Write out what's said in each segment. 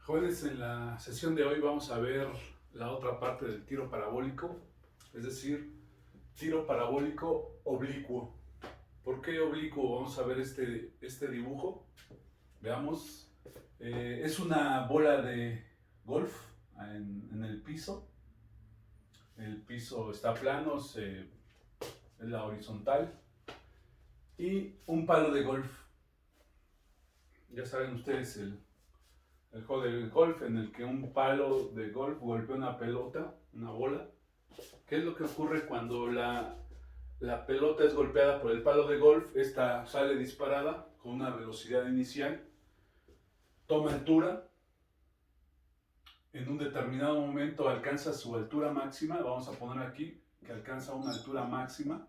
Jóvenes, en la sesión de hoy vamos a ver la otra parte del tiro parabólico, es decir, tiro parabólico oblicuo. ¿Por qué oblicuo? Vamos a ver este dibujo. Veamos. Es una bola de golf en el piso. El piso está plano, es la horizontal. Y un palo de golf. Ya saben ustedes el juego del golf en el que un palo de golf golpea una pelota, una bola. ¿Qué es lo que ocurre cuando la pelota es golpeada por el palo de golf? Esta sale disparada con una velocidad inicial, toma altura, en un determinado momento alcanza su altura máxima. Vamos a poner aquí que alcanza una altura máxima,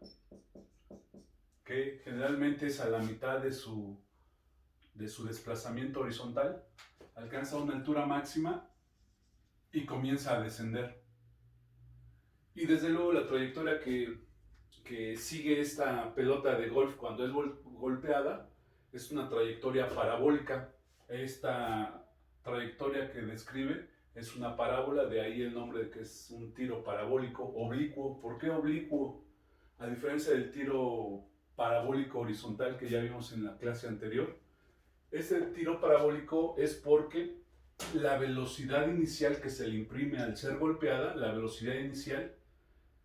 que generalmente es a la mitad de su desplazamiento horizontal. Alcanza una altura máxima y comienza a descender. Y desde luego la trayectoria que sigue esta pelota de golf cuando es golpeada es una trayectoria parabólica. Esta trayectoria que describe es una parábola, de ahí el nombre de que es un tiro parabólico oblicuo. ¿Por qué oblicuo? A diferencia del tiro parabólico horizontal que ya vimos en la clase anterior, este tiro parabólico es porque la velocidad inicial que se le imprime al ser golpeada, la velocidad inicial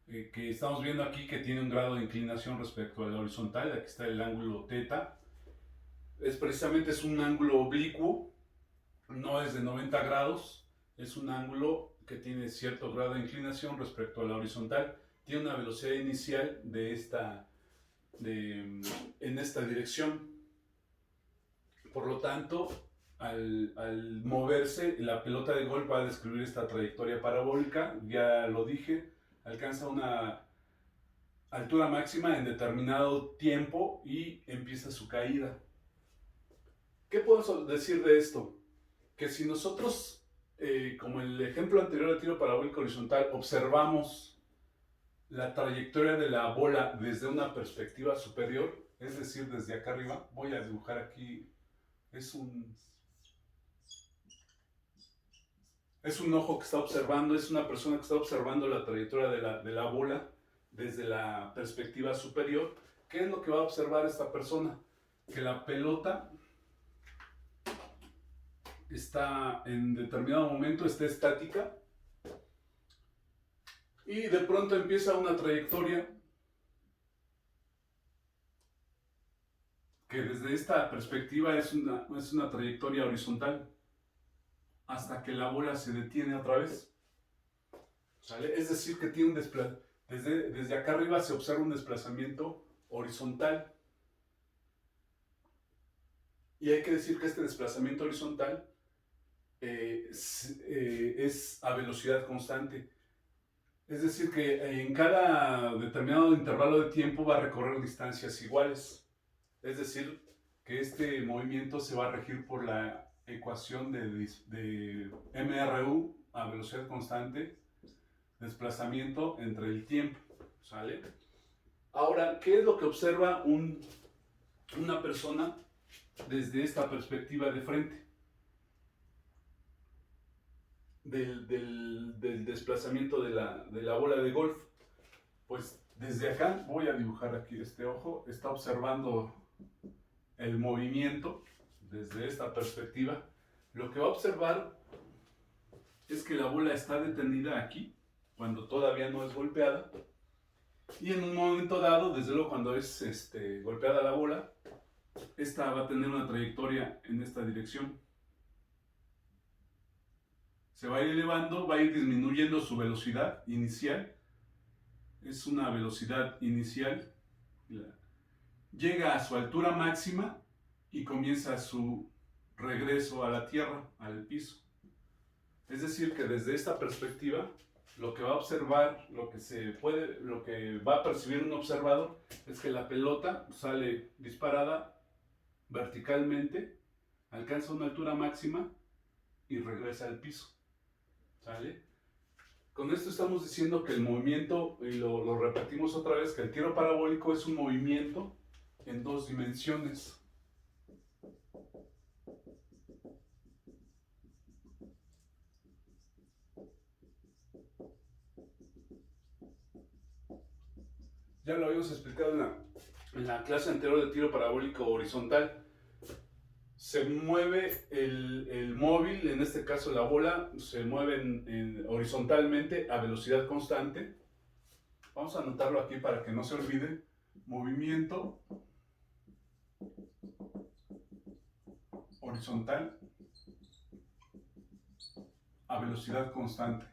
que estamos viendo aquí, que tiene un grado de inclinación respecto a la horizontal, aquí está el ángulo θ, es un ángulo oblicuo, no es de 90 grados, es un ángulo que tiene cierto grado de inclinación respecto a la horizontal, tiene una velocidad inicial en esta dirección. Por lo tanto, al moverse, la pelota de golf va a describir esta trayectoria parabólica, ya lo dije, alcanza una altura máxima en determinado tiempo y empieza su caída. ¿Qué puedo decir de esto? Que si nosotros, como en el ejemplo anterior del tiro parabólico horizontal, observamos la trayectoria de la bola desde una perspectiva superior, es decir, desde acá arriba, voy a dibujar aquí, es un ojo que está observando, es una persona que está observando la trayectoria de la bola desde la perspectiva superior. ¿Qué es lo que va a observar esta persona? Que la pelota está en determinado momento, está estática y de pronto empieza una trayectoria que desde esta perspectiva es una trayectoria horizontal hasta que la bola se detiene otra vez. ¿Sale? Es decir, que tiene desde acá arriba se observa un desplazamiento horizontal. Y hay que decir que este desplazamiento horizontal es a velocidad constante. Es decir, que en cada determinado intervalo de tiempo va a recorrer distancias iguales. Es decir, que este movimiento se va a regir por la ecuación de MRU a velocidad constante, desplazamiento entre el tiempo. ¿Sale? Ahora, ¿qué es lo que observa una persona desde esta perspectiva de frente del desplazamiento de la bola de golf? Pues desde acá, voy a dibujar aquí este ojo, está observando el movimiento desde esta perspectiva. Lo que va a observar es que la bola está detenida aquí, cuando todavía no es golpeada, y en un momento dado, desde luego cuando es golpeada la bola, esta va a tener una trayectoria en esta dirección. Se va a ir elevando, va a ir disminuyendo su velocidad inicial. Es una velocidad inicial. Llega a su altura máxima y comienza su regreso a la tierra, al piso. Es decir, que desde esta perspectiva, lo que va a observar, lo que va a percibir un observador, es que la pelota sale disparada verticalmente, alcanza una altura máxima y regresa al piso. ¿Sale? Con esto estamos diciendo que el movimiento, y lo repetimos otra vez, que el tiro parabólico es un movimiento en dos dimensiones. Ya lo habíamos explicado en la clase anterior de tiro parabólico horizontal. Se mueve el móvil, en este caso la bola, se mueve horizontalmente a velocidad constante. Vamos a anotarlo aquí para que no se olvide. Movimiento horizontal a velocidad constante.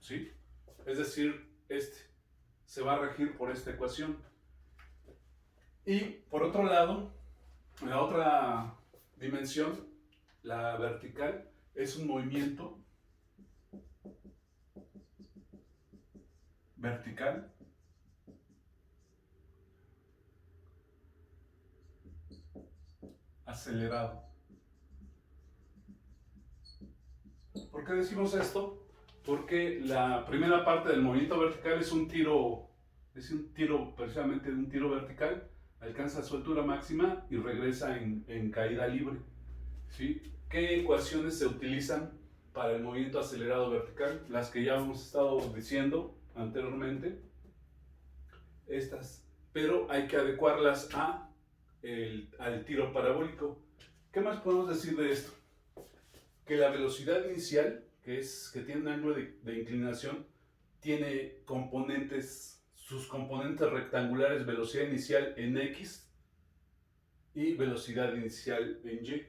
¿Sí? Es decir, este se va a regir por esta ecuación. Y por otro lado, en la otra dimensión, la vertical, es un movimiento vertical acelerado. ¿Por qué decimos esto? Porque la primera parte del movimiento vertical es un tiro precisamente un tiro vertical, alcanza su altura máxima y regresa en caída libre. ¿Sí? ¿Qué ecuaciones se utilizan para el movimiento acelerado vertical? Las que ya hemos estado diciendo anteriormente, estas, pero hay que adecuarlas al tiro parabólico. ¿Qué más podemos decir de esto? Que la velocidad inicial, que tiene un ángulo de inclinación, tiene sus componentes rectangulares, velocidad inicial en X y velocidad inicial en Y.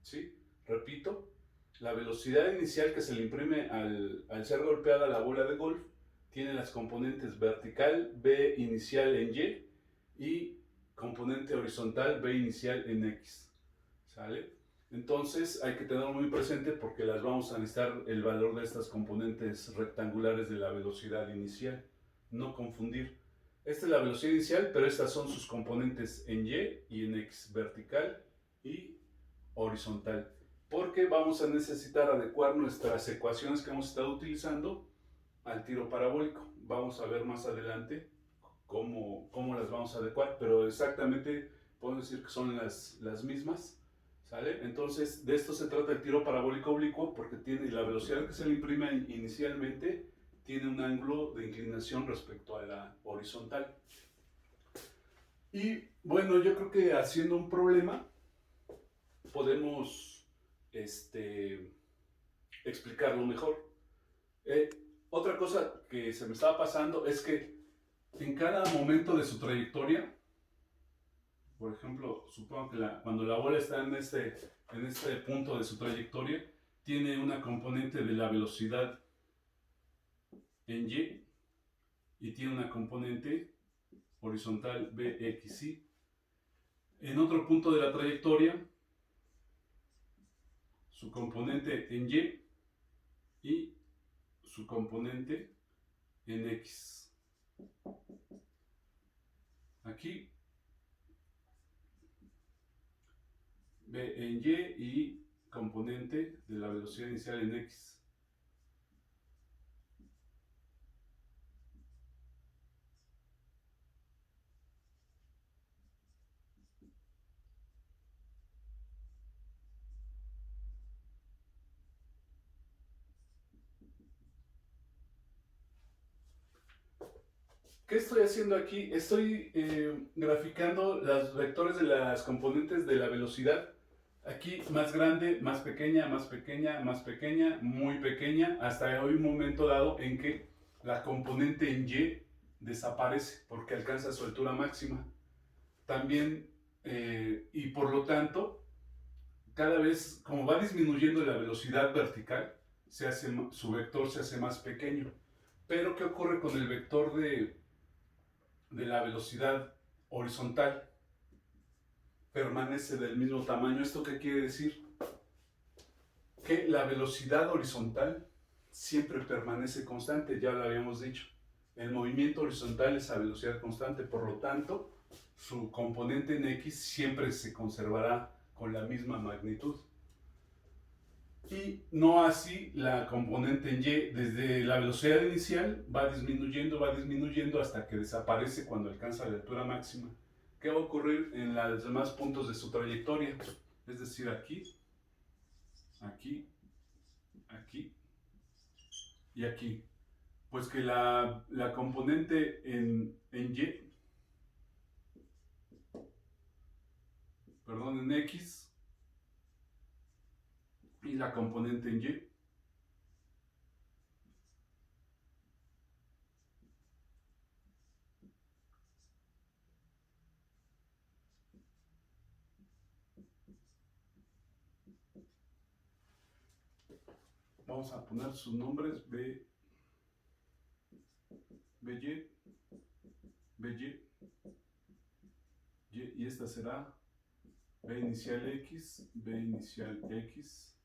¿Sí? Repito, la velocidad inicial que se le imprime al ser golpeada la bola de golf tiene las componentes vertical, B inicial en Y, y componente horizontal, B inicial en X. ¿Sale? Entonces hay que tenerlo muy presente porque las vamos a necesitar el valor de estas componentes rectangulares de la velocidad inicial. No confundir. Esta es la velocidad inicial, pero estas son sus componentes en Y y en X, vertical y horizontal. Porque vamos a necesitar adecuar nuestras ecuaciones que hemos estado utilizando al tiro parabólico. Vamos a ver más adelante cómo las vamos a adecuar, pero exactamente podemos decir que son las mismas. ¿Sale? Entonces, de esto se trata el tiro parabólico oblicuo, porque tiene la velocidad que se le imprime inicialmente, tiene un ángulo de inclinación respecto a la horizontal. Y bueno, yo creo que haciendo un problema podemos explicarlo mejor. Otra cosa que se me estaba pasando es que en cada momento de su trayectoria, por ejemplo, supongo que cuando la bola está en este punto de su trayectoria, tiene una componente de la velocidad en Y y tiene una componente horizontal BXY. En otro punto de la trayectoria, su componente en Y y su componente en X. Aquí B en Y y componente de la velocidad inicial en X. ¿Qué estoy haciendo aquí? Estoy graficando los vectores de las componentes de la velocidad. Aquí más grande, más pequeña, más pequeña, más pequeña, muy pequeña, hasta un momento dado en que la componente en Y desaparece porque alcanza su altura máxima. También, y por lo tanto, cada vez, como va disminuyendo la velocidad vertical, su vector se hace más pequeño. Pero, ¿qué ocurre con el vector de la velocidad horizontal? Permanece del mismo tamaño. ¿Esto qué quiere decir? Que la velocidad horizontal siempre permanece constante, ya lo habíamos dicho. El movimiento horizontal es a velocidad constante, por lo tanto, su componente en X siempre se conservará con la misma magnitud. Y no así la componente en Y. Desde la velocidad inicial va disminuyendo hasta que desaparece cuando alcanza la altura máxima. ¿Qué va a ocurrir en los demás puntos de su trayectoria? Es decir, aquí, aquí, aquí y aquí. Pues que la componente en Y, perdón, en X y la componente en Y. Vamos a poner sus nombres BY, BY, y esta será B inicial X, B inicial X.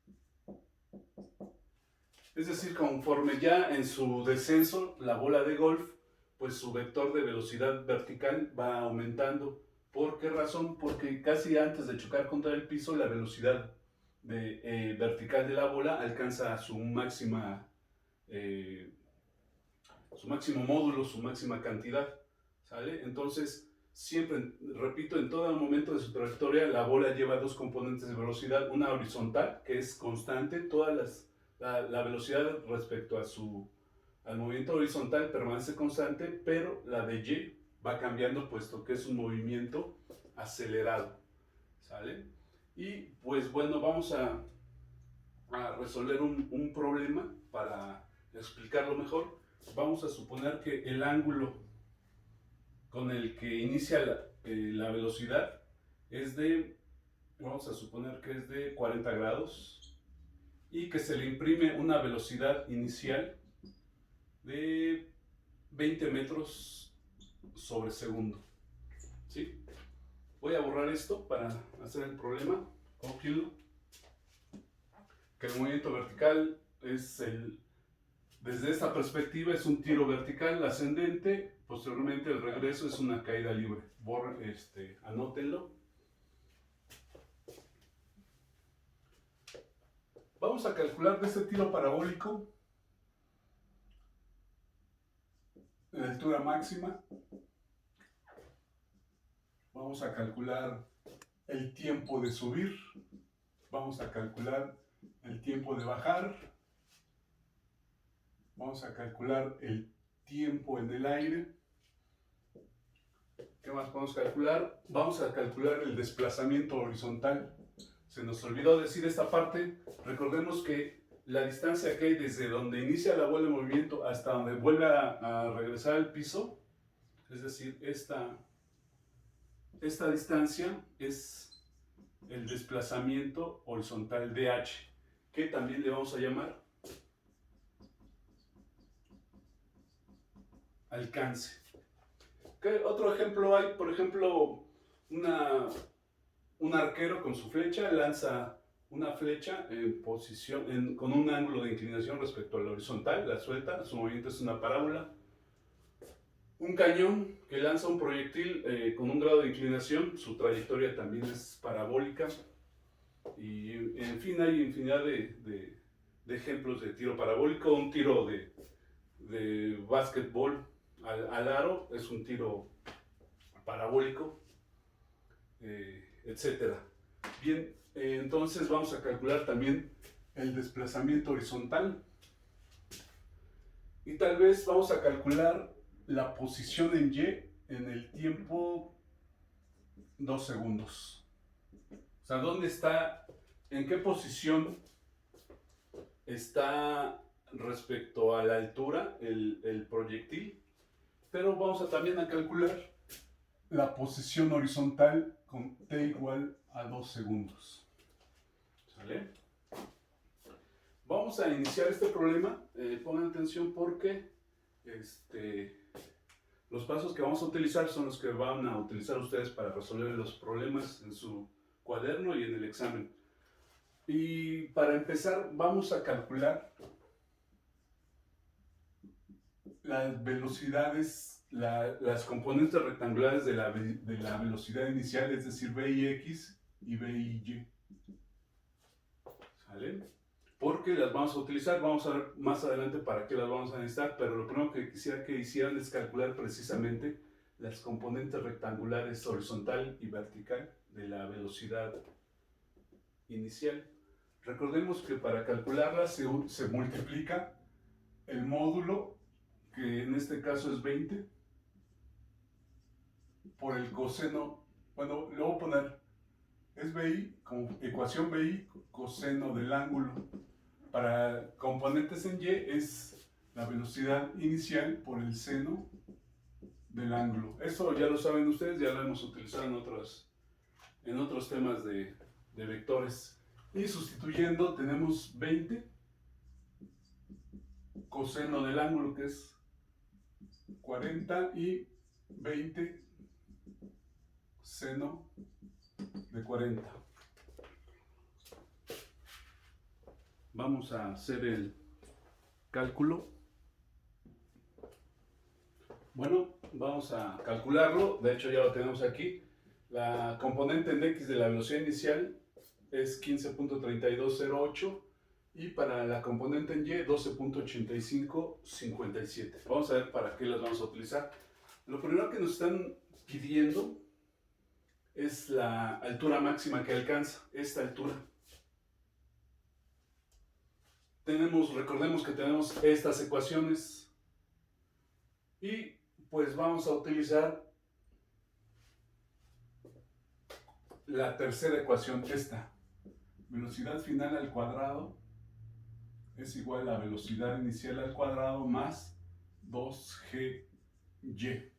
Es decir, conforme ya en su descenso, la bola de golf, pues su vector de velocidad vertical va aumentando. ¿Por qué razón? Porque casi antes de chocar contra el piso, la velocidad vertical de la bola alcanza su máximo módulo, su máxima cantidad, ¿sale? Entonces, siempre, repito, en todo momento de su trayectoria, la bola lleva dos componentes de velocidad, una horizontal, que es constante, la velocidad respecto al movimiento horizontal permanece constante, pero la de Y va cambiando, puesto que es un movimiento acelerado, ¿sale? Y pues bueno, vamos a resolver un problema para explicarlo mejor. Vamos a suponer que el ángulo con el que inicia la velocidad es vamos a suponer que es de 40 grados y que se le imprime una velocidad inicial de 20 metros sobre segundo. ¿Sí? Voy a borrar esto para hacer el problema. Cópienlo. Que el movimiento vertical desde esta perspectiva es un tiro vertical ascendente, posteriormente el regreso es una caída libre. Anótenlo. Vamos a calcular de este tiro parabólico la altura máxima. Vamos a calcular el tiempo de subir. Vamos a calcular el tiempo de bajar. Vamos a calcular el tiempo en el aire. ¿Qué más podemos calcular? Vamos a calcular el desplazamiento horizontal. Se nos olvidó decir esta parte. Recordemos que la distancia que hay desde donde inicia la bola de movimiento hasta donde vuelve a regresar al piso, es decir, esta distancia es el desplazamiento horizontal DH, que también le vamos a llamar alcance. ¿Qué otro ejemplo hay? Por ejemplo, un arquero con su flecha lanza una flecha en posición, con un ángulo de inclinación respecto a la horizontal, la suelta, su movimiento es una parábola. Un cañón que lanza un proyectil con un grado de inclinación, su trayectoria también es parabólica. Y en fin, hay infinidad de ejemplos de tiro parabólico. Un tiro de básquetbol al aro es un tiro parabólico, etcétera. Bien, entonces vamos a calcular también el desplazamiento horizontal y tal vez vamos a calcular la posición en Y en el tiempo 2 segundos. O sea, ¿dónde está, en qué posición está respecto a la altura el proyectil? Pero vamos también a calcular la posición horizontal con t igual a 2 segundos. ¿Sale? Vamos a iniciar este problema. Pongan atención porque los pasos que vamos a utilizar son los que van a utilizar ustedes para resolver los problemas en su cuaderno y en el examen. Y para empezar vamos a calcular las velocidades, las componentes rectangulares de la velocidad inicial, es decir, v y x y v y y. ¿Sale? Porque las vamos a utilizar, vamos a ver más adelante para qué las vamos a necesitar, pero lo primero que quisiera que hicieran es calcular precisamente las componentes rectangulares horizontal y vertical de la velocidad inicial. Recordemos que para calcularla se multiplica el módulo, que en este caso es 20, por el coseno. Bueno, le voy a poner, es BI, como ecuación BI, coseno del ángulo. Para componentes en Y es la velocidad inicial por el seno del ángulo. Eso ya lo saben ustedes, ya lo hemos utilizado en otros temas de vectores. Y sustituyendo tenemos 20 coseno del ángulo, que es 40, y 20 seno de 40. Vamos a hacer el cálculo. Bueno, vamos a calcularlo. De hecho ya lo tenemos aquí. La componente en X de la velocidad inicial es 15.3208 y para la componente en Y 12.8557. Vamos a ver para qué las vamos a utilizar. Lo primero que nos están pidiendo es la altura máxima que alcanza, esta altura. Recordemos que tenemos estas ecuaciones y pues vamos a utilizar la tercera ecuación, esta. Velocidad final al cuadrado es igual a velocidad inicial al cuadrado más 2GY.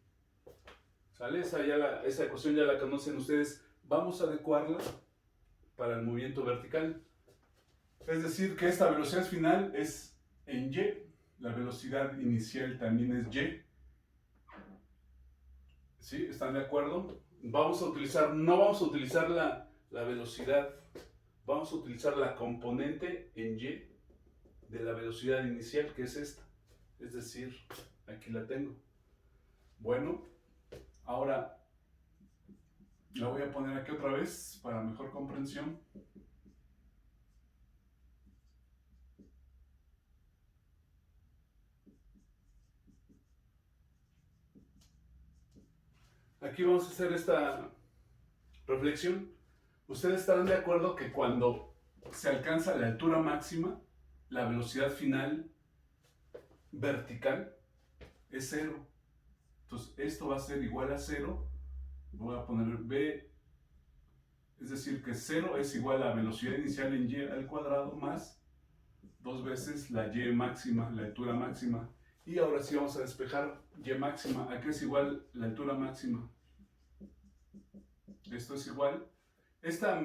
¿Sale? Esa ecuación ya la conocen ustedes. Vamos a adecuarla para el movimiento vertical. Es decir, que esta velocidad final es en Y, la velocidad inicial también es Y. ¿Sí? ¿Están de acuerdo? No vamos a utilizar la velocidad, vamos a utilizar la componente en Y de la velocidad inicial, que es esta. Es decir, aquí la tengo. Bueno, ahora la voy a poner aquí otra vez para mejor comprensión. Aquí vamos a hacer esta reflexión. Ustedes estarán de acuerdo que cuando se alcanza la altura máxima, la velocidad final vertical es 0. Entonces esto va a ser igual a 0. Voy a poner B, es decir que 0 es igual a velocidad inicial en Y al cuadrado más 2 veces la Y máxima, la altura máxima. Y ahora sí vamos a despejar Y máxima. ¿A qué es igual la altura máxima? Esto es igual. Esta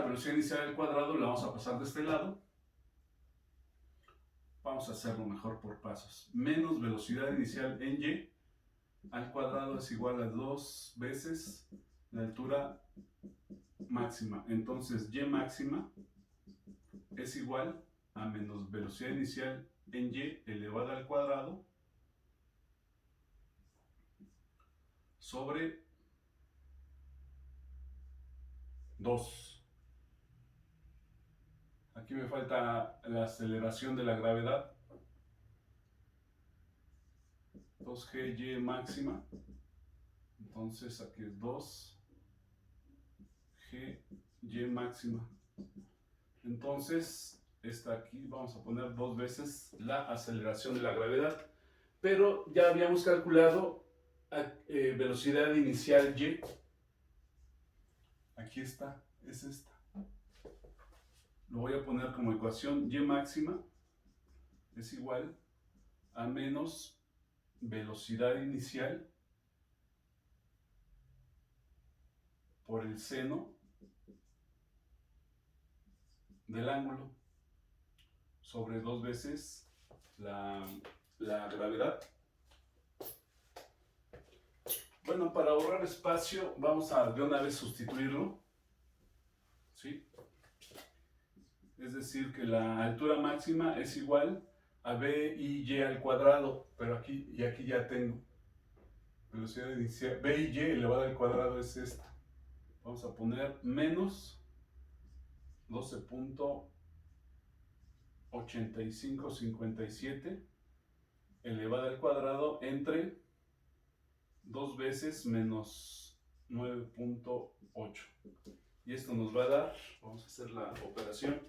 velocidad inicial al cuadrado la vamos a pasar de este lado. Vamos a hacerlo mejor por pasos. Menos velocidad inicial en Y al cuadrado es igual a 2 veces la altura máxima. Entonces Y máxima es igual a menos velocidad inicial en Y elevada al cuadrado sobre 2. Aquí me falta la aceleración de la gravedad. 2GY máxima. Entonces aquí es 2GY máxima. Entonces, esta aquí vamos a poner 2 veces la aceleración de la gravedad. Pero ya habíamos calculado velocidad inicial Y. Aquí está, es esta. Lo voy a poner como ecuación. Y máxima es igual a menos velocidad inicial por el seno del ángulo sobre 2 veces la gravedad. Bueno, para ahorrar espacio vamos a de una vez sustituirlo, ¿sí? Es decir que la altura máxima es igual a B y Y al cuadrado, pero aquí ya tengo velocidad inicial. B y Y elevada al cuadrado es esta. Vamos a poner menos 12.8557 elevada al cuadrado entre 2 veces menos 9.8. Y esto nos va a dar, vamos a hacer la operación,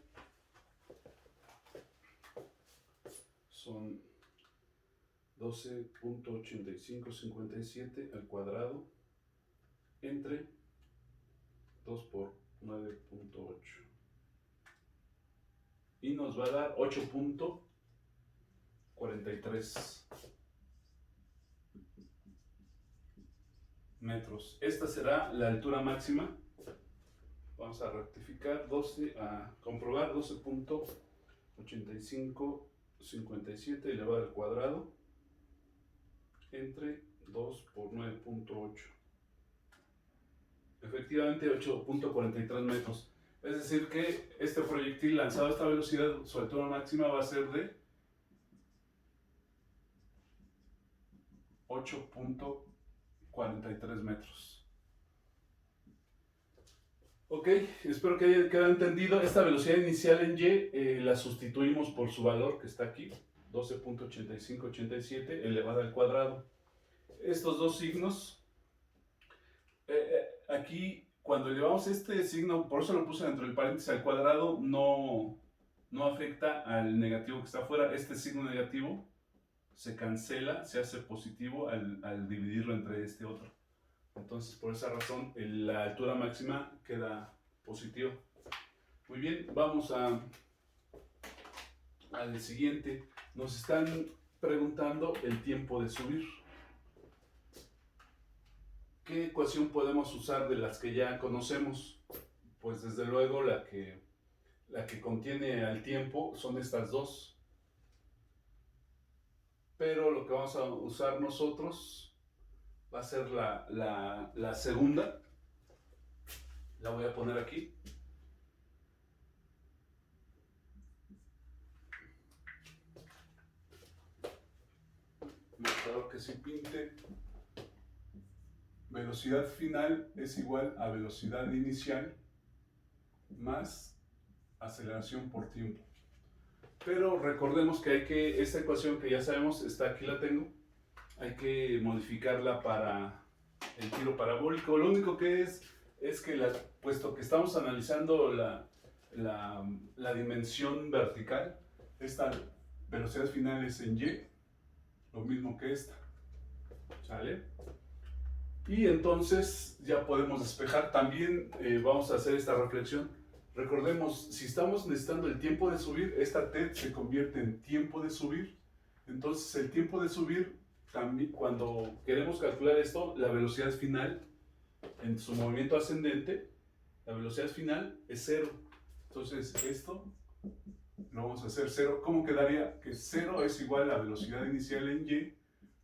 son 12.8557 al cuadrado entre 2 por 9.8 y nos va a dar 8.43 metros. Esta será la altura máxima. Vamos a rectificar, a comprobar 12.8557 elevado al cuadrado entre 2 por 9.8. Efectivamente 8.43 metros. Es decir que este proyectil lanzado a esta velocidad, su altura máxima va a ser de 8.43 metros. Ok, espero que haya quedado entendido. Esta velocidad inicial en Y la sustituimos por su valor que está aquí, 12.8587 elevado al cuadrado. Estos dos signos, aquí cuando elevamos este signo, por eso lo puse dentro del paréntesis al cuadrado, no afecta al negativo que está afuera. Este signo negativo se cancela, se hace positivo al dividirlo entre este otro. Entonces, por esa razón, la altura máxima queda positiva. Muy bien, vamos al siguiente. Nos están preguntando el tiempo de subir. ¿Qué ecuación podemos usar de las que ya conocemos? Pues desde luego la que contiene al tiempo son estas dos. Pero lo que vamos a usar nosotros va a ser la segunda. La voy a poner aquí. Marcador que sí pinte. Velocidad final es igual a velocidad inicial más aceleración por tiempo. Pero recordemos que esta ecuación que ya sabemos, está aquí, la tengo, hay que modificarla para el tiro parabólico. Lo único que es que puesto que estamos analizando la dimensión vertical, esta velocidad final es en Y, lo mismo que esta, ¿sale? Y entonces ya podemos despejar. También vamos a hacer esta reflexión. Recordemos, si estamos necesitando el tiempo de subir, esta T se convierte en tiempo de subir. Entonces el tiempo de subir, también, cuando queremos calcular esto, la velocidad final en su movimiento ascendente, la velocidad final es 0. Entonces esto lo vamos a hacer 0. ¿Cómo quedaría? Que 0 es igual a velocidad inicial en Y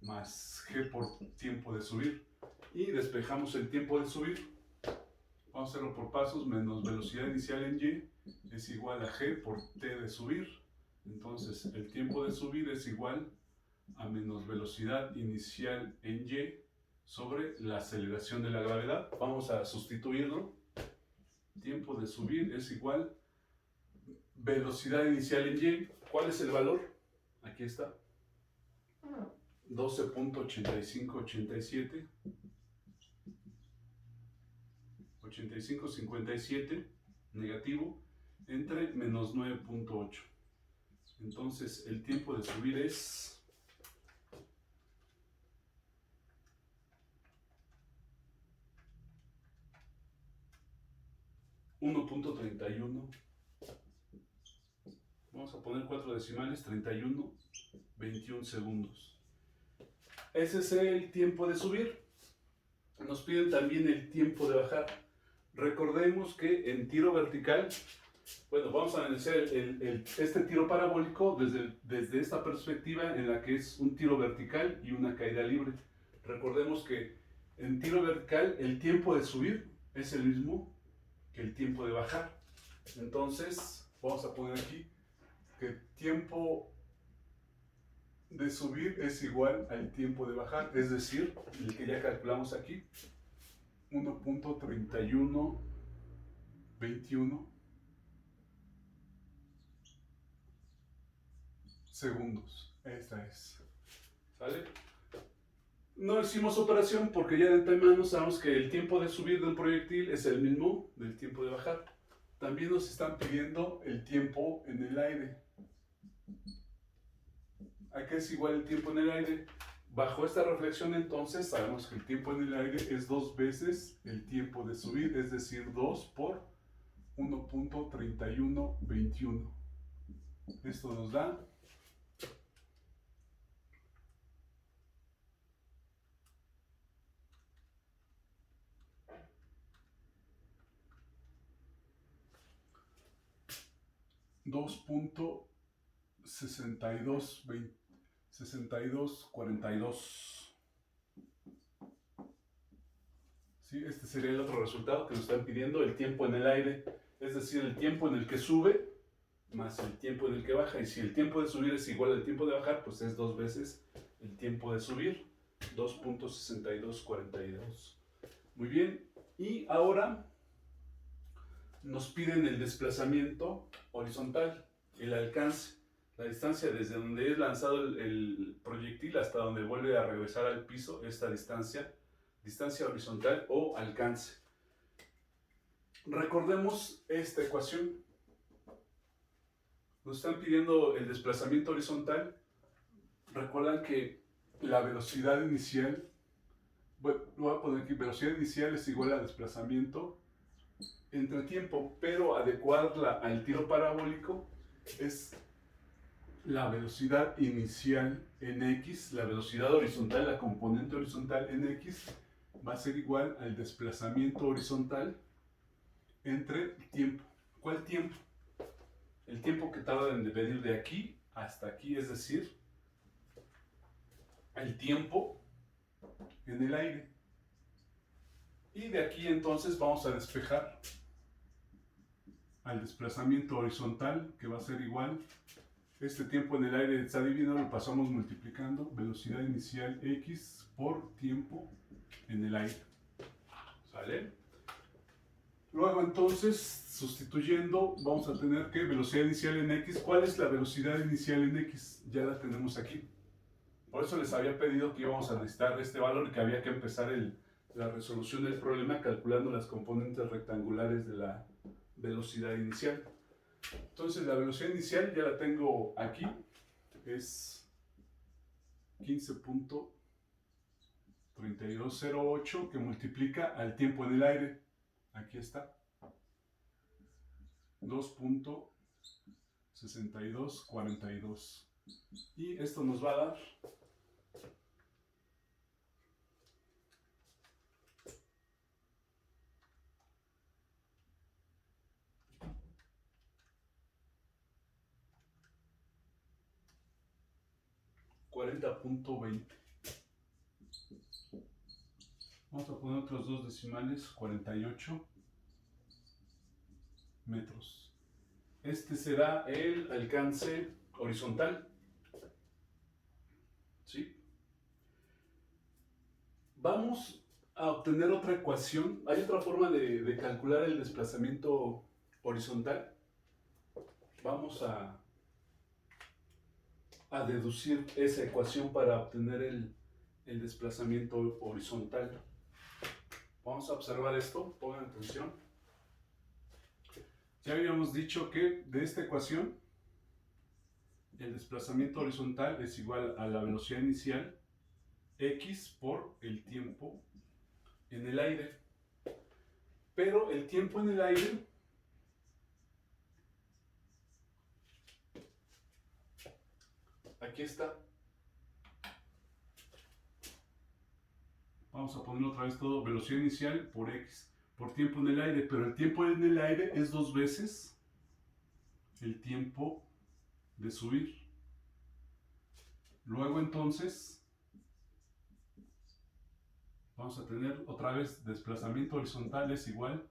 más G por tiempo de subir. Y despejamos el tiempo de subir. Vamos a hacerlo por pasos. Menos velocidad inicial en Y es igual a G por T de subir. Entonces el tiempo de subir es igual a menos velocidad inicial en Y sobre la aceleración de la gravedad. Vamos a sustituirlo. Tiempo de subir es igual velocidad inicial en Y. ¿Cuál es el valor? Aquí está. 12.8587 85.57 negativo entre menos 9.8. Entonces el tiempo de subir es 1.31. Vamos a poner 4 decimales, 31.21 segundos. Ese es el tiempo de subir. Nos piden también el tiempo de bajar. Recordemos que en tiro vertical, bueno, vamos a analizar este tiro parabólico desde esta perspectiva en la que es un tiro vertical y una caída libre. Recordemos que en tiro vertical el tiempo de subir es el mismo que el tiempo de bajar. Entonces, vamos a poner aquí que el tiempo de subir es igual al tiempo de bajar, es decir, el que ya calculamos aquí, 1.3121 segundos. Esta es. ¿Sale? No hicimos operación porque ya de antemano sabemos que el tiempo de subir de un proyectil es el mismo del tiempo de bajar. También nos están pidiendo el tiempo en el aire. ¿A qué es igual el tiempo en el aire? Bajo esta reflexión entonces sabemos que el tiempo en el aire es 2 veces el tiempo de subir, es decir, 2 por 1.3121. Esto nos da 2.6242. ¿Sí? Este sería el otro resultado que nos están pidiendo, el tiempo en el aire, es decir, el tiempo en el que sube más el tiempo en el que baja. Y si el tiempo de subir es igual al tiempo de bajar, pues es 2 veces el tiempo de subir, 2.6242. Muy bien, y ahora nos piden el desplazamiento horizontal, el alcance, la distancia desde donde es lanzado el proyectil hasta donde vuelve a regresar al piso, esta distancia horizontal o alcance. Recordemos esta ecuación. Nos están pidiendo el desplazamiento horizontal. Recuerdan que la velocidad inicial, bueno, lo voy a poner aquí, velocidad inicial es igual a desplazamiento entre tiempo, pero adecuarla al tiro parabólico es la velocidad inicial en X, la velocidad horizontal, la componente horizontal en X, va a ser igual al desplazamiento horizontal entre tiempo. ¿Cuál tiempo? El tiempo que tarda en venir de aquí hasta aquí, es decir, el tiempo en el aire. Y de aquí entonces vamos a despejar al desplazamiento horizontal, que va a ser igual. Este tiempo en el aire está dividido, lo pasamos multiplicando, velocidad inicial X por tiempo en el aire. ¿Sale? Luego entonces, sustituyendo, vamos a tener que velocidad inicial en X. ¿Cuál es la velocidad inicial en X? Ya la tenemos aquí. Por eso les había pedido que íbamos a necesitar este valor y que había que empezar la resolución del problema calculando las componentes rectangulares de la velocidad inicial. Entonces la velocidad inicial ya la tengo aquí, es 15.3208 que multiplica al tiempo en el aire. Aquí está, 2.6242. Y esto nos va a dar 40.20. Vamos a poner otros dos decimales, 48 metros. Este será el alcance horizontal. ¿Sí? Vamos a obtener otra ecuación. Hay otra forma de calcular el desplazamiento horizontal. Vamos a deducir esa ecuación para obtener el desplazamiento horizontal. Vamos a observar esto, pongan atención. Ya habíamos dicho que de esta ecuación el desplazamiento horizontal es igual a la velocidad inicial x por el tiempo en el aire. Pero el tiempo en el aire aquí está. Vamos a poner otra vez todo, velocidad inicial por x, por tiempo en el aire, pero el tiempo en el aire es 2 veces el tiempo de subir. Luego entonces vamos a tener otra vez desplazamiento horizontal es igual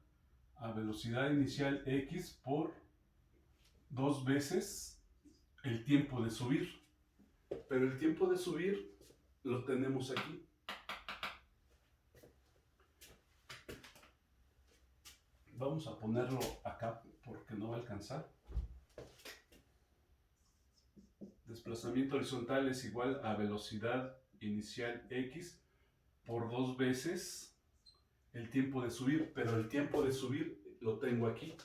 a velocidad inicial x por 2 veces el tiempo de subir. Pero el tiempo de subir lo tenemos aquí. Vamos a ponerlo acá porque no va a alcanzar. Desplazamiento horizontal es igual a velocidad inicial x por 2 veces el tiempo de subir, pero el tiempo de subir lo tengo aquí.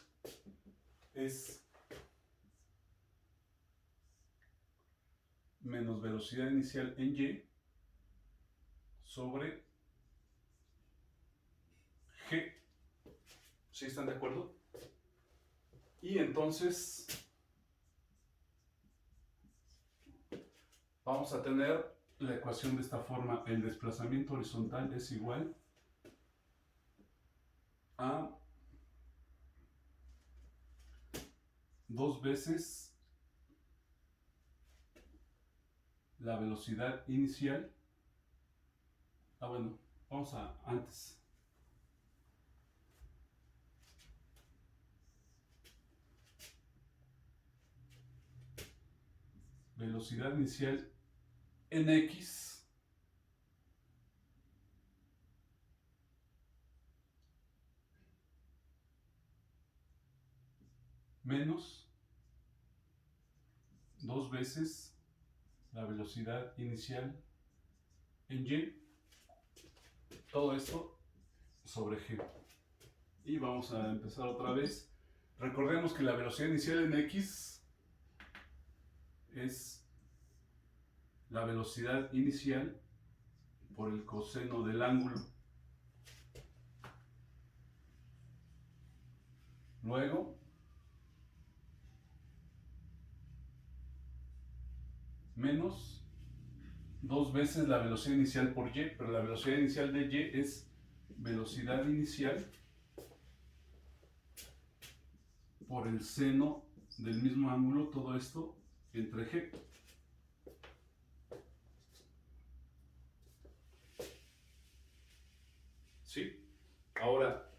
Es menos velocidad inicial en y sobre g. ¿Sí están de acuerdo? Y entonces vamos a tener la ecuación de esta forma. El desplazamiento horizontal es igual a 2 veces la velocidad inicial. Bueno, vamos a antes. Velocidad inicial en x menos 2 veces la velocidad inicial en y. Todo esto sobre g. Y vamos a empezar otra vez. Recordemos que la velocidad inicial en x es la velocidad inicial por el coseno del ángulo. Luego, menos 2 veces la velocidad inicial por y, pero la velocidad inicial de y es velocidad inicial por el seno del mismo ángulo, todo esto entre g. ¿Sí? Ahora,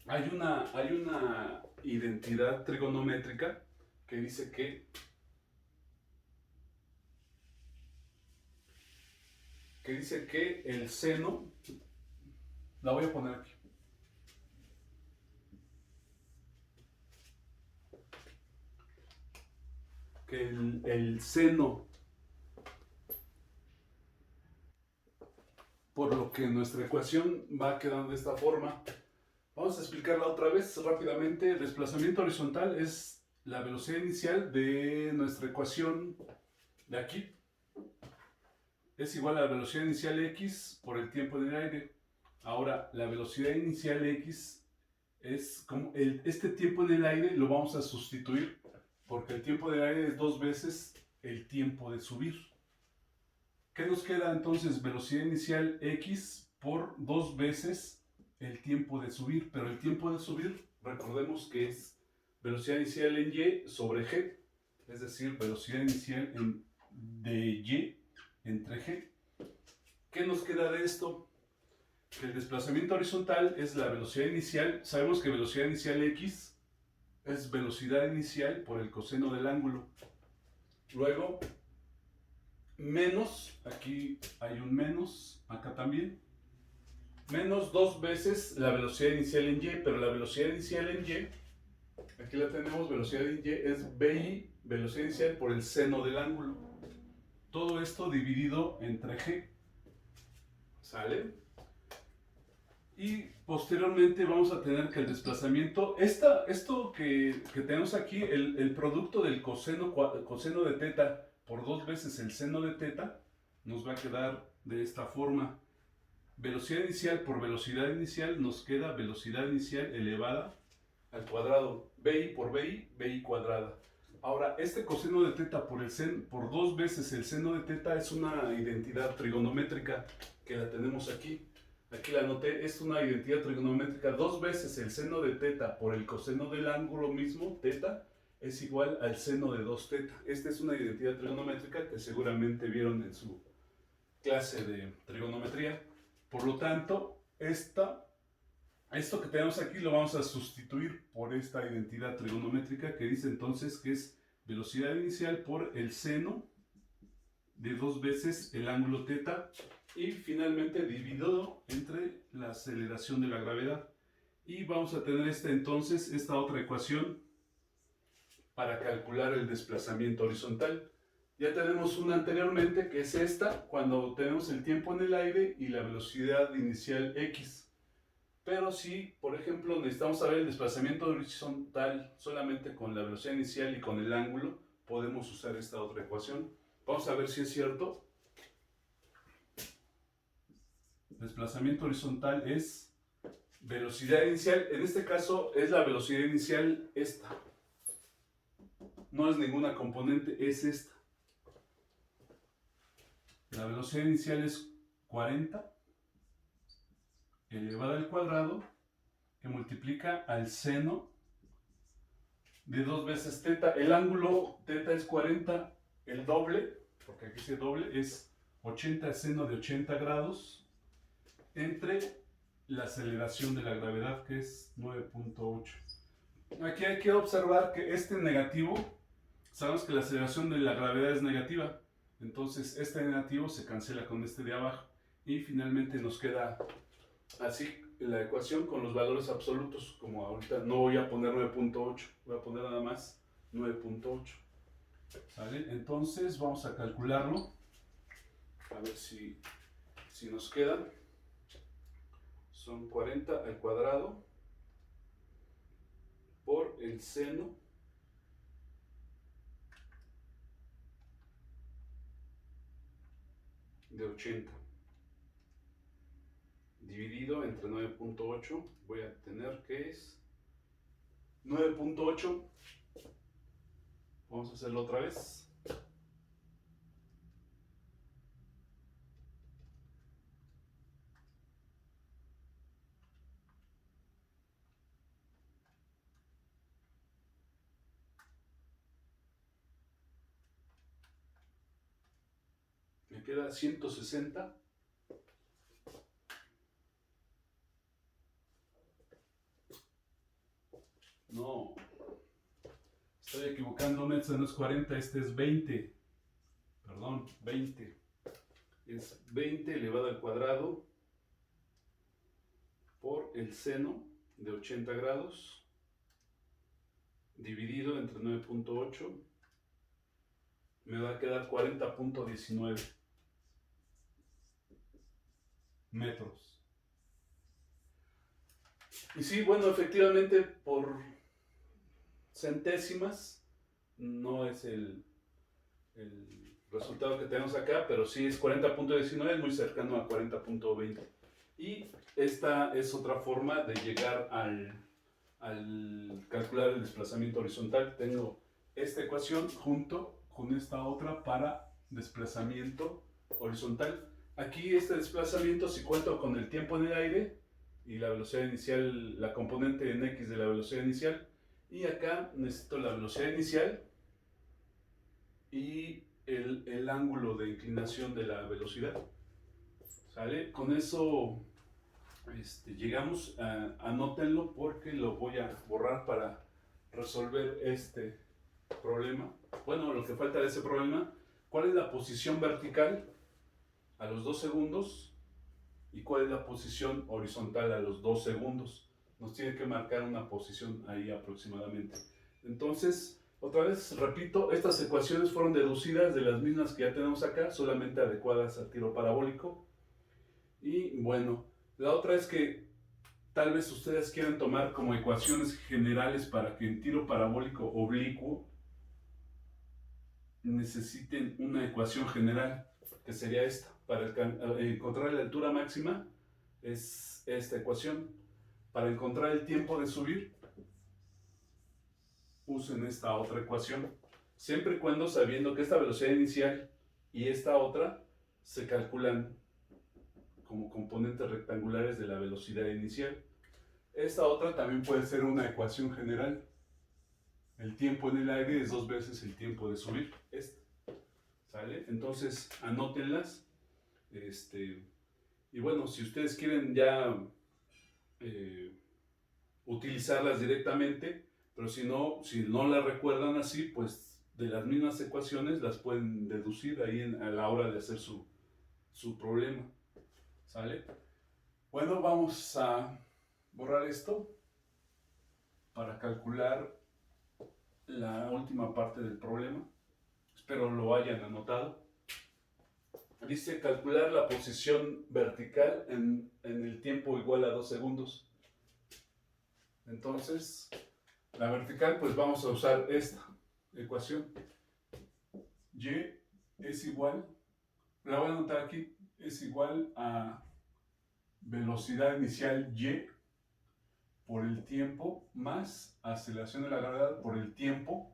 hay una identidad trigonométrica que dice que el seno, la voy a poner aquí, que el seno, por lo que nuestra ecuación va quedando de esta forma. Vamos a explicarla otra vez rápidamente. El desplazamiento horizontal es la velocidad inicial de nuestra ecuación de aquí. Es igual a la velocidad inicial x por el tiempo en el aire. Ahora, la velocidad inicial x es como este tiempo en el aire lo vamos a sustituir porque el tiempo del aire es 2 veces el tiempo de subir. ¿Qué nos queda entonces? Velocidad inicial x por 2 veces el tiempo de subir, pero el tiempo de subir, recordemos que es velocidad inicial en y sobre g, es decir, velocidad inicial de y entre g. ¿Qué nos queda de esto? Que el desplazamiento horizontal es la velocidad inicial. Sabemos que velocidad inicial x es velocidad inicial por el coseno del ángulo. Luego, menos, aquí hay un menos, acá también, menos 2 veces la velocidad inicial en y, pero la velocidad inicial en y, aquí la tenemos, velocidad en y es BI, velocidad inicial por el seno del ángulo. Todo esto dividido entre g. ¿Sale? Y posteriormente vamos a tener que el desplazamiento, esto que tenemos aquí, el producto del coseno de teta por 2 veces el seno de teta, nos va a quedar de esta forma. Velocidad inicial por velocidad inicial nos queda velocidad inicial elevada al cuadrado, BI por BI, BI cuadrada. Ahora, este coseno de teta por 2 veces el seno de teta es una identidad trigonométrica que la tenemos aquí. Aquí la anoté, es una identidad trigonométrica. 2 veces el seno de teta por el coseno del ángulo mismo, teta, es igual al seno de 2 teta. Esta es una identidad trigonométrica que seguramente vieron en su clase de trigonometría. Por lo tanto, esto que tenemos aquí lo vamos a sustituir por esta identidad trigonométrica que dice entonces que es velocidad inicial por el seno de 2 veces el ángulo teta y finalmente dividido entre la aceleración de la gravedad. Y vamos a tener entonces esta otra ecuación para calcular el desplazamiento horizontal. Ya tenemos una anteriormente que es esta, cuando tenemos el tiempo en el aire y la velocidad inicial x. Pero si, por ejemplo, necesitamos saber el desplazamiento horizontal solamente con la velocidad inicial y con el ángulo, podemos usar esta otra ecuación. Vamos a ver si es cierto. Desplazamiento horizontal es velocidad inicial. En este caso es la velocidad inicial esta. No es ninguna componente, es esta. La velocidad inicial es 40 elevada al cuadrado, que multiplica al seno de 2 veces teta. El ángulo teta es 40, el doble, porque aquí se doble, es 80 seno de 80 grados, entre la aceleración de la gravedad, que es 9.8. Aquí hay que observar que este negativo, sabemos que la aceleración de la gravedad es negativa, entonces este negativo se cancela con este de abajo, y finalmente nos queda así la ecuación con los valores absolutos. Como ahorita no voy a poner 9.8, voy a poner nada más 9.8. ¿Sale? Entonces vamos a calcularlo, a ver si nos queda. Son 40 al cuadrado por el seno de 80 dividido entre 9.8. Voy a tener que es 9.8. Vamos a hacerlo otra vez. Me queda 160. No, estoy equivocándome, este no es 40, este es 20. Perdón, 20. Es 20 elevado al cuadrado por el seno de 80 grados dividido entre 9.8. Me va a quedar 40.19 metros. Y sí, bueno, efectivamente por centésimas no es el resultado que tenemos acá, pero sí es 40.19, es muy cercano a 40.20. Y esta es otra forma de llegar al calcular el desplazamiento horizontal. Tengo esta ecuación junto con esta otra para desplazamiento horizontal. Aquí este desplazamiento, si cuento con el tiempo en el aire y la velocidad inicial, la componente en x de la velocidad inicial, y acá necesito la velocidad inicial y el ángulo de inclinación de la velocidad. ¿Sale? Con eso llegamos. Anótenlo porque lo voy a borrar para resolver este problema. Bueno, lo que falta de ese problema, ¿cuál es la posición vertical a los 2 segundos y cuál es la posición horizontal a los 2 segundos? Nos tiene que marcar una posición ahí aproximadamente. Entonces, otra vez repito, estas ecuaciones fueron deducidas de las mismas que ya tenemos acá, solamente adecuadas al tiro parabólico. Y bueno, la otra es que tal vez ustedes quieran tomar como ecuaciones generales para que en tiro parabólico oblicuo necesiten una ecuación general, que sería esta. Para encontrar la altura máxima es esta ecuación. Para encontrar el tiempo de subir, usen esta otra ecuación. Siempre y cuando sabiendo que esta velocidad inicial y esta otra se calculan como componentes rectangulares de la velocidad inicial. Esta otra también puede ser una ecuación general. El tiempo en el aire es 2 veces el tiempo de subir. ¿Sale? Entonces, anótenlas. Y bueno, si ustedes quieren ya utilizarlas directamente, pero si no las recuerdan así, pues de las mismas ecuaciones las pueden deducir ahí a la hora de hacer su problema. ¿Sale? Bueno, vamos a borrar esto para calcular la última parte del problema. Espero lo hayan anotado. Dice calcular la posición vertical en el tiempo igual a 2 segundos. Entonces, la vertical, pues vamos a usar esta ecuación. Y es igual, la voy a anotar aquí, es igual a velocidad inicial y por el tiempo más aceleración de la gravedad por el tiempo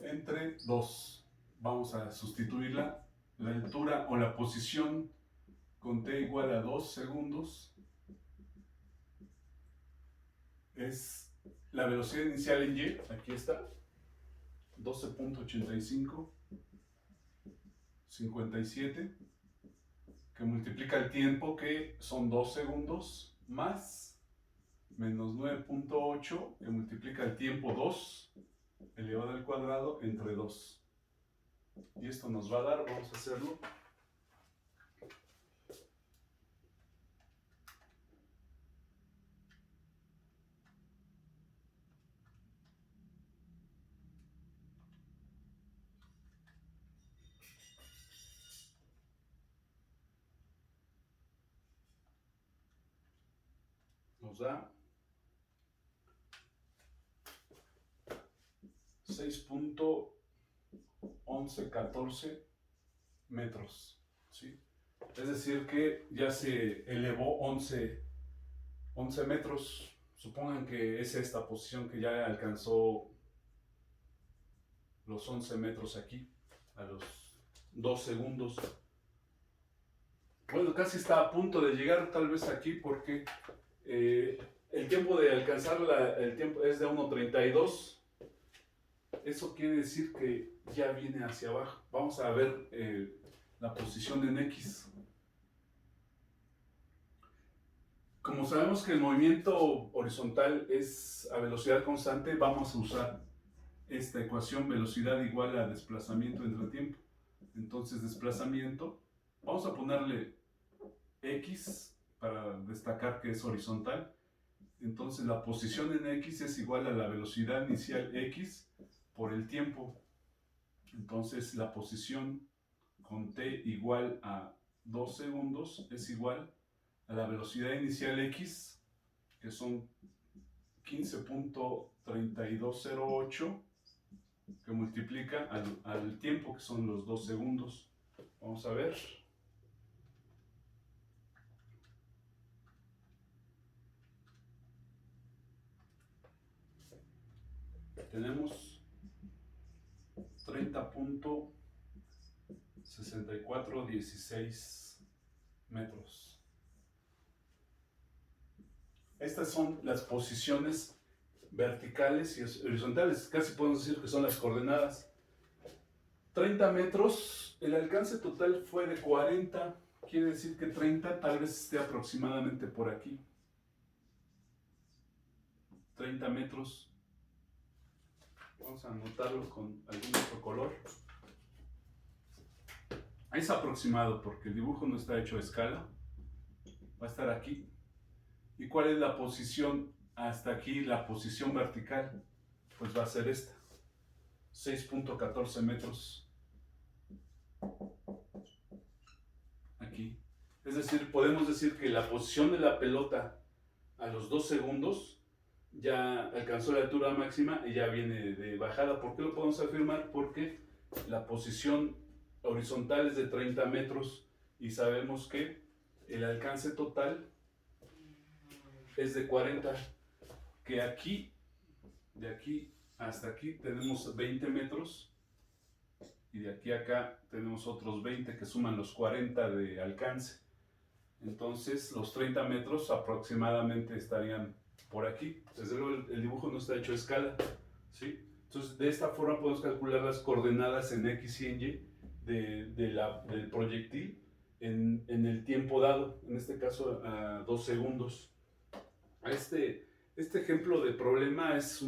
entre 2. Vamos a sustituirla, la altura o la posición con t igual a 2 segundos es la velocidad inicial en y, aquí está, 12.85, 57, que multiplica el tiempo, que son 2 segundos, más menos 9.8, que multiplica el tiempo 2, elevado al cuadrado, entre 2. Y esto nos va a dar, vamos a hacerlo, nos da 6.1114 metros, ¿sí? Es decir que ya se elevó 11 metros. Supongan que es esta posición que ya alcanzó los 11 metros aquí, a los 2 segundos. Bueno, casi está a punto de llegar tal vez aquí porque el tiempo de alcanzar el tiempo es de 1.32. Eso quiere decir que ya viene hacia abajo. Vamos a ver la posición en X. Como sabemos que el movimiento horizontal es a velocidad constante, vamos a usar esta ecuación, velocidad igual a desplazamiento entre tiempo. Entonces, desplazamiento, vamos a ponerle X para destacar que es horizontal. Entonces, la posición en X es igual a la velocidad inicial X por el tiempo. Entonces, la posición con t igual a 2 segundos es igual a la velocidad inicial X, que son 15.3208, que multiplica al tiempo, que son los 2 segundos. Vamos a ver. Tenemos 30.6416 metros. Estas son las posiciones verticales y horizontales, casi podemos decir que son las coordenadas. 30 metros, el alcance total fue de 40, quiere decir que 30 tal vez esté aproximadamente por aquí. 30 metros. Vamos a anotarlo con algún otro color. Es aproximado porque el dibujo no está hecho a escala. Va a estar aquí. ¿Y cuál es la posición hasta aquí? La posición vertical, pues va a ser esta. 6.14 metros. Aquí. Es decir, podemos decir que la posición de la pelota a los 2 segundos ya alcanzó la altura máxima y ya viene de bajada. ¿Por qué lo podemos afirmar? Porque la posición horizontal es de 30 metros y sabemos que el alcance total es de 40, que aquí, de aquí hasta aquí tenemos 20 metros y de aquí a acá tenemos otros 20 que suman los 40 de alcance. Entonces los 30 metros aproximadamente estarían por aquí. Desde luego el dibujo no está hecho a escala, ¿sí? Entonces de esta forma podemos calcular las coordenadas en X y en Y del proyectil en el tiempo dado, en este caso a 2 segundos. Este ejemplo de problema es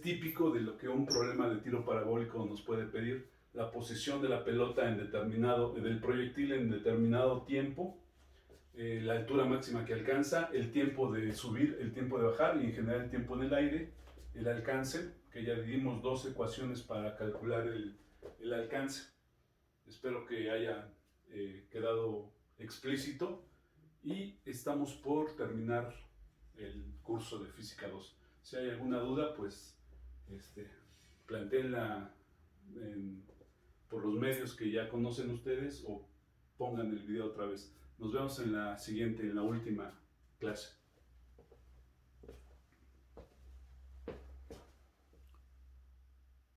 típico de lo que un problema de tiro parabólico nos puede pedir: la posición de la pelota del proyectil en determinado tiempo, la altura máxima que alcanza, el tiempo de subir, el tiempo de bajar y en general el tiempo en el aire, el alcance, que ya dimos dos ecuaciones para calcular el alcance. Espero que haya quedado explícito y estamos por terminar el curso de Física 2. Si hay alguna duda, pues plantéenla por los medios que ya conocen ustedes o pongan el video otra vez. Nos vemos en la siguiente, en la última clase.